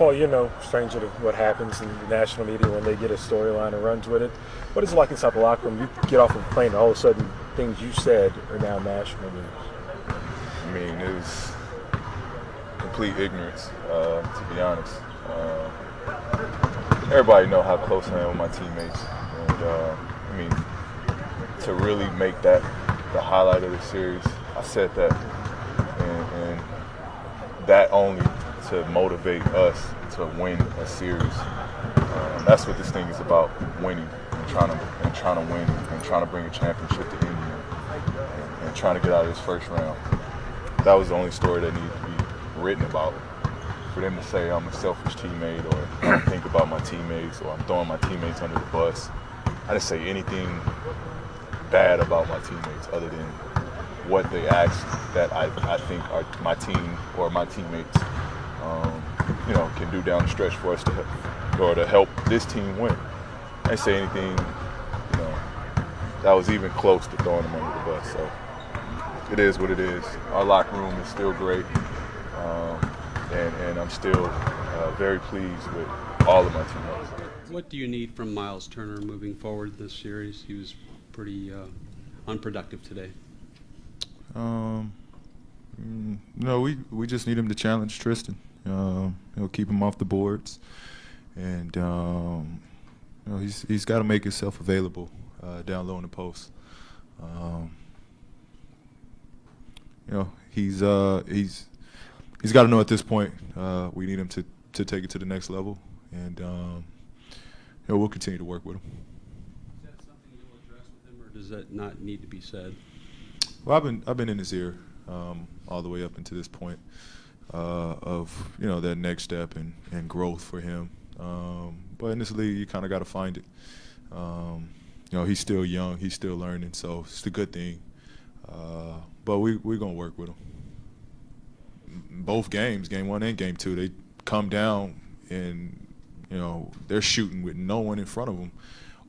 Paul, you're no stranger to what happens in the national media when they get a storyline and runs with it. What is it like inside the locker room? You get off of a plane and all of a sudden things you said are now national news. I mean, it was complete ignorance, to be honest. Everybody know how close I am with my teammates. And, I mean, to really make that the highlight of the series, I said that. And that only to motivate us to win a series. That's what this thing is about, winning and trying to win and trying to bring a championship to India and trying to get out of this first round. That was the only story that needed to be written about. For them to say I'm a selfish teammate or I don't think about my teammates or I'm throwing my teammates under the bus. I didn't say anything bad about my teammates other than what they asked that I think my team or my teammates can do down the stretch for us to help this team win. I didn't say anything that was even close to throwing them under the bus. So it is what it is. Our locker room is still great, and I'm still very pleased with all of my teammates. What do you need from Miles Turner moving forward this series? He was pretty unproductive today. We just need him to challenge Tristan. He'll keep him off the boards, and he's got to make himself available down low in the post. He's got to know at this point we need him to take it to the next level, and we'll continue to work with him. Is that something you'll address with him, or does that not need to be said? Well, I've been in his ear all the way up until this point of that next step and growth for him. But in this league, you kind of got to find it. He's still young, he's still learning, so it's a good thing. But we're gonna work with him. Both games, game 1 and game 2, they come down and they're shooting with no one in front of them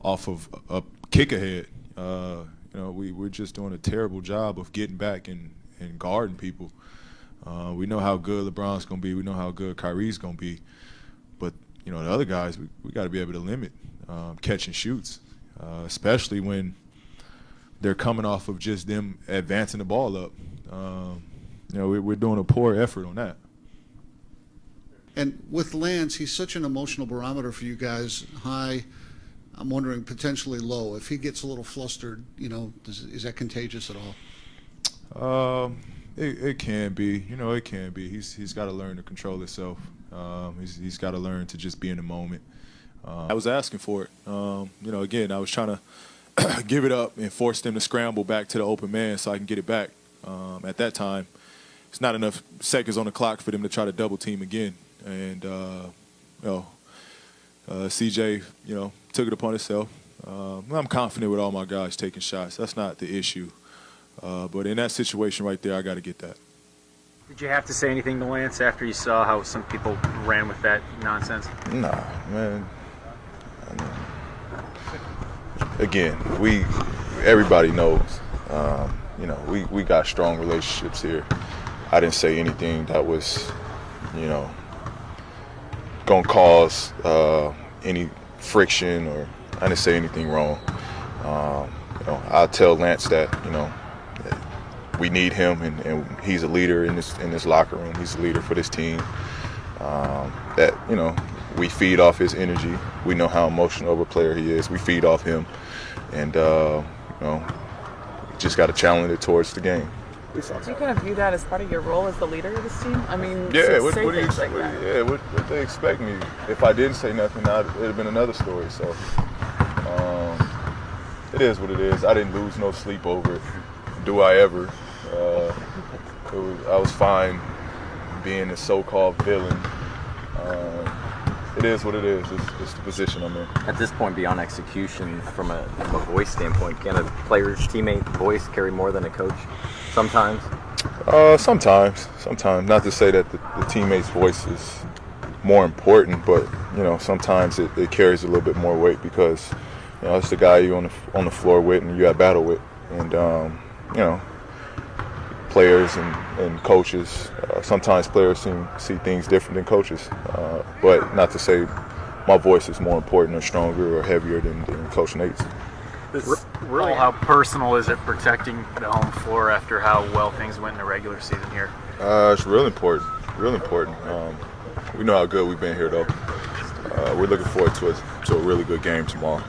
off of a kick ahead. We're just doing a terrible job of getting back and guarding people. We know how good LeBron's going to be. We know how good Kyrie's going to be. But, the other guys, we got to be able to limit catch and shoots, especially when they're coming off of just them advancing the ball up. We're doing a poor effort on that. And with Lance, he's such an emotional barometer for you guys, high. I'm wondering potentially low. If he gets a little flustered, is that contagious at all? It can be. It can be. He's got to learn to control himself. He's got to learn to just be in the moment. I was asking for it. Again, I was trying to give it up and force them to scramble back to the open man so I can get it back. At that time, it's not enough seconds on the clock for them to try to double team again. And CJ, took it upon himself. I'm confident with all my guys taking shots. That's not the issue. But in that situation right there, I got to get that. Did you have to say anything to Lance after you saw how some people ran with that nonsense? Nah, man. Again, everybody knows. We got strong relationships here. I didn't say anything that was, gonna cause any friction, or I didn't say anything wrong. I'll tell Lance that we need him, and he's a leader in this locker room. He's a leader for this team. That we feed off his energy. We know how emotional of a player he is. We feed off him, and just got to challenge it towards the game. Do you kind of view that as part of your role as the leader of this team? I mean, yeah. what do you expect? What they expect me? If I didn't say nothing, it'd have been another story. So it is what it is. I didn't lose no sleep over it. Do I ever? I was fine being a so-called villain. It is what it is. It's the position I'm in. At this point, beyond execution, from a voice standpoint, can a player's teammate voice carry more than a coach sometimes? Sometimes. Not to say that the teammate's voice is more important, but sometimes it carries a little bit more weight because it's the guy you on the floor with and you got battle with, and players and coaches. Sometimes players see things different than coaches, but not to say my voice is more important or stronger or heavier than Coach Nate's. Really, how personal is it protecting the home floor after how well things went in the regular season here? It's real important, real important. We know how good we've been here, though. We're looking forward to a really good game tomorrow.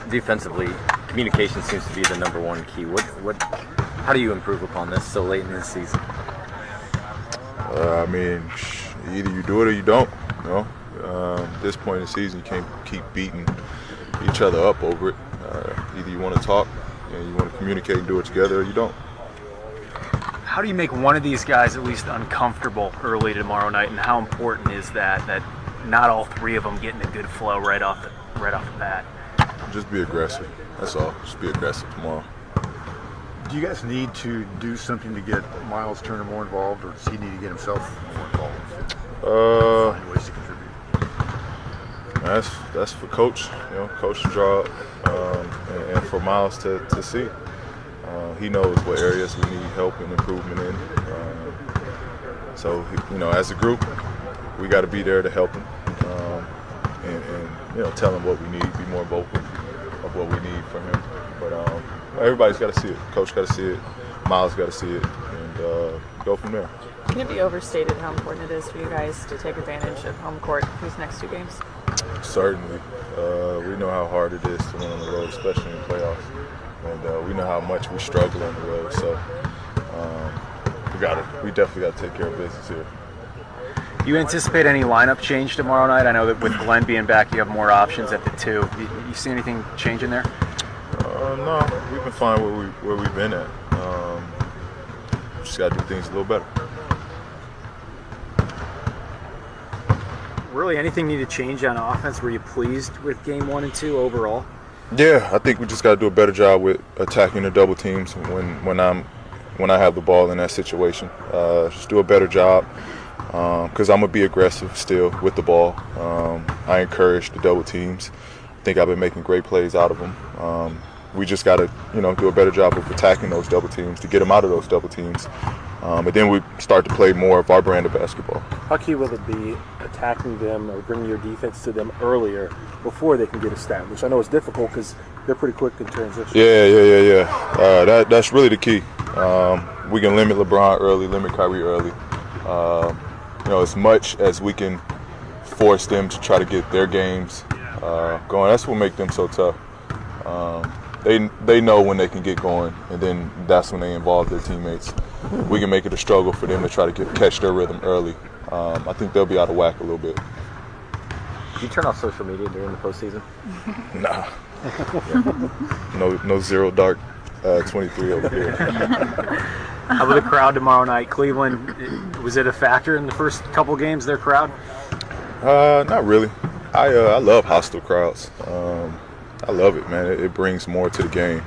Defensively, communication seems to be the number one key. How do you improve upon this so late in this season? I mean, either you do it or you don't. You know, at this point in the season, you can't keep beating each other up over it. Either you want to talk and you want to communicate and do it together, or you don't. How do you make one of these guys at least uncomfortable early tomorrow night, and how important is that not all three of them getting a good flow right off the bat? Just be aggressive. That's all. Just be aggressive tomorrow. Do you guys need to do something to get Miles Turner more involved, or does he need to get himself more involved? Find ways to contribute. That's for Coach. You know, Coach's job, and for Miles to see. He knows what areas we need help and improvement in. So, you know, as a group, we got to be there to help him, and you know, tell him what we need, be more vocal of what we need from him. But everybody's got to see it. Coach got to see it. Miles got to see it, and go from there. Can it be overstated how important it is for you guys to take advantage of home court these next 2 games? Certainly. We know how hard it is to win on the road, especially in the playoffs. And we know how much we struggle on the road. So we definitely got to take care of business here. Do you anticipate any lineup change tomorrow night? I know that with Glenn being back, you have more options at the 2. You see anything changing there? No, we've been fine where we've been at. Just got to do things a little better. Really, anything need to change on offense? Were you pleased with game 1 and 2 overall? Yeah, I think we just got to do a better job with attacking the double teams when I have the ball in that situation. Just do a better job because I'm gonna be aggressive still with the ball. I encourage the double teams. I think I've been making great plays out of them. We just got to, you know, do a better job of attacking those double teams to get them out of those double teams. And then we start to play more of our brand of basketball. How key will it be attacking them or bringing your defense to them earlier before they can get established? I know it's difficult because they're pretty quick in transition. Yeah. That's really the key. We can limit LeBron early, limit Kyrie early. You know, as much as we can force them to try to get their games going. That's what makes them so tough. They know when they can get going, and then that's when they involve their teammates. We can make it a struggle for them to try to catch their rhythm early. I think they'll be out of whack a little bit. Do you turn off social media during the postseason? Nah. No zero dark 23 over here. How about the crowd tomorrow night? Cleveland, was it a factor in the first couple games, their crowd? Not really. I love hostile crowds. I love it, man. It brings more to the game.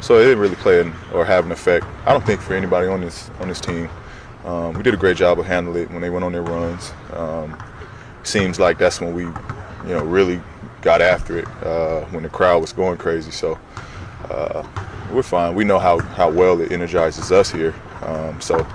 So it didn't really play or have an effect, I don't think, for anybody on this team. We did a great job of handling it when they went on their runs. Seems like that's when we, you know, really got after it when the crowd was going crazy. So we're fine. We know how well it energizes us here. So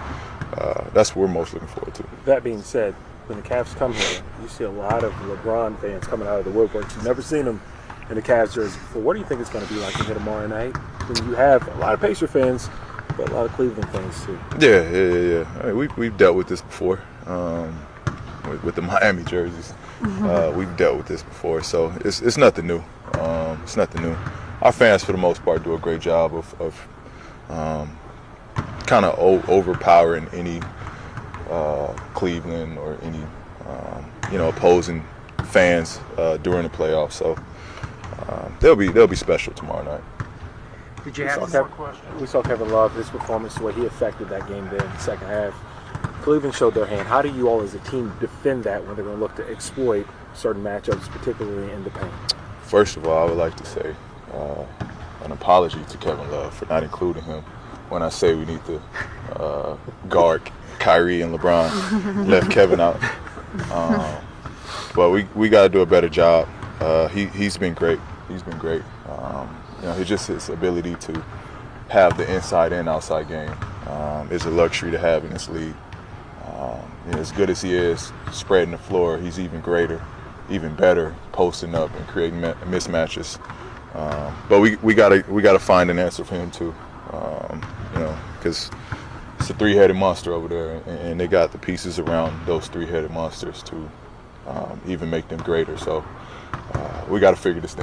that's what we're most looking forward to. That being said, when the Cavs come here, you see a lot of LeBron fans coming out of the woodwork. You've never seen them in the Cavs jersey before. What do you think it's going to be like in here tomorrow night when you have a lot of Pacer fans, but a lot of Cleveland fans too? Yeah. I mean, we've dealt with this before with the Miami jerseys. We've dealt with this before, so it's nothing new. It's nothing new. Our fans, for the most part, do a great job of kind of overpowering any Cleveland or any opposing fans during the playoffs. So they'll be special tomorrow night. Did you have more questions? We saw Kevin Love, his performance, the way he affected that game there in the second half. Cleveland showed their hand. How do you all as a team defend that when they're going to look to exploit certain matchups, particularly in the paint? First of all, I would like to say an apology to Kevin Love for not including him when I say we need to guard Kyrie and LeBron. Left Kevin out. But we got to do a better job. He's been great. He's been great. It's just his ability to have the inside and outside game is a luxury to have in this league. As good as he is spreading the floor, he's even greater, even better posting up and creating mismatches. But we gotta find an answer for him too, because it's a three-headed monster over there, and they got the pieces around those three-headed monsters to even make them greater. So we got to figure this thing